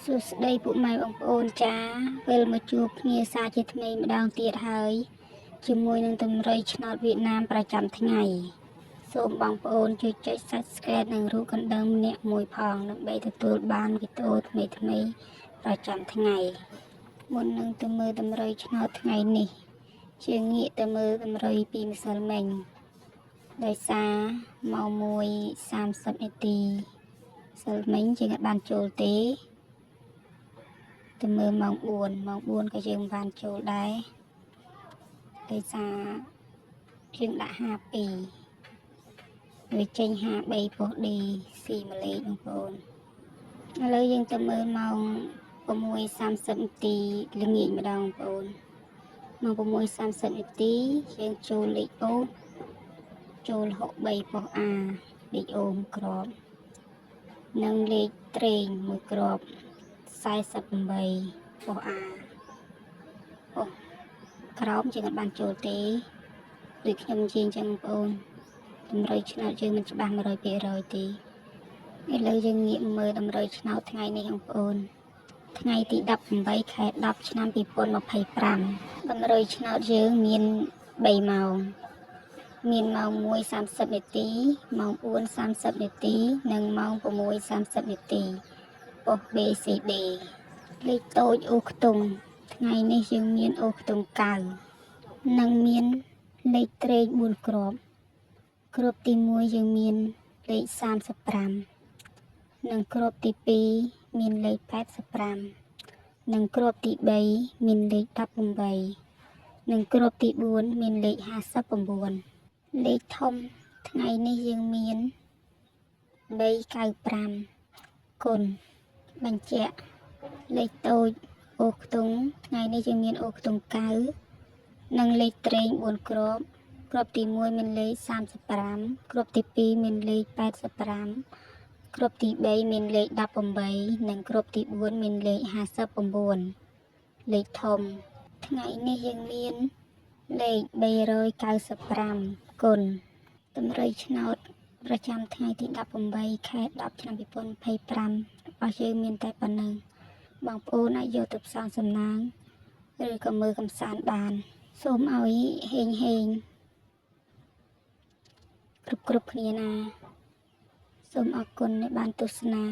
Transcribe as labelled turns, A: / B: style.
A: សួស្តីពុកម៉ែបងប្អូនចាពេលមកជួបគ្នាសាជាថ្មីម្ដងទៀតហើយជាមួយនឹងតម្រុយឆ្នោតវៀតណាមប្រចាំថ្ងៃសូមបងប្អូនជួយចុច Subscribe និងរូបកណ្ដឹងម្នាក់មួយផងដើម្បីទទួលបានវីដេអូថ្មីប្រចាំថ្ងៃមុននឹងទៅមើលតម្រុយឆ្នោតថ្ងៃនេះជាងាកទៅមើលតម្រុយពីម្សិលមិញដោយសារម៉ោង 1:30 នាទីសិលមិញជាងអត់បានចូលទេទៅមើលម៉ោង 4 ក៏យើងបានចូលដែរដោយសារយើងដាក់52វាចេញ53ពោះឌីស៊ីម៉ាឡេបងប្អូនឥឡូវយើងទៅមើលម៉ោង 6:30 នាទីល្ងាចម្ដងបងប្អូនម៉ោង 6:30 នាទីយើងចូលលេខអូចូល63ពោះអាលេខអូមួយគ្រាប់និងលេខត្រេងមួយគ្រាប់48ពោះអាអូក្រោមជាងអត់បានចូលទេដូចខ្ញុំនិយាយអញ្ចឹងបងប្អូនតម្រុយឆ្នោតយើងមិនច្បាស់ 100% ទេឥឡូវយើងងាកមើលតម្រុយឆ្នោតថ្ងៃនេះបងប្អូនថ្ងៃទី18ខែ10ឆ្នាំ2025តម្រុយឆ្នោតយើងមាន3ម៉ោងមានម៉ោង 1:30 នាទីម៉ោង 4:30 នាទីនិងម៉ោង 6:30 នាទីប៉ុស BCD លេខតូចអូខ្ទង់ថ្ងៃនេះយើងមានអូខ្ទង់9និងមានលេខត្រេង4គ្រាប់គ្រាប់ទី1យើងមានលេខ35និងគ្រាប់ទី2មានលេខ85និងគ្រាប់ទី3មានលេខ18និងគ្រាប់ទី4មានលេខ59លេខធំថ្ងៃនេះយើងមាន395គុណបញ្ជាក់លេខតូចអូខ្ទង់ថ្ងៃនេះយើងមានអូខ្ទង់9និងលេខត្រេង4គ្រាប់គ្រាប់ទី1មានលេខ35គ្រាប់ទី2មានលេខ85គ្រាប់ទី3មានលេខ18និងគ្រាប់ទី4មានលេខ59លេខធំថ្ងៃនេះយើងមានលេខ395គុណតម្រុយឆ្នោតប្រចាំថ្ងៃទី18ខែ10ឆ្នាំ2025របស់យើងមានតែប៉ុណ្ណឹងបងប្អូនអាចយកទៅផ្សងសំណាងឬក៏មើលកម្សាន្តបានសូមឲ្យហេងគ្រប់គ្នាណាសូមអរគុណដែលបានទស្សនា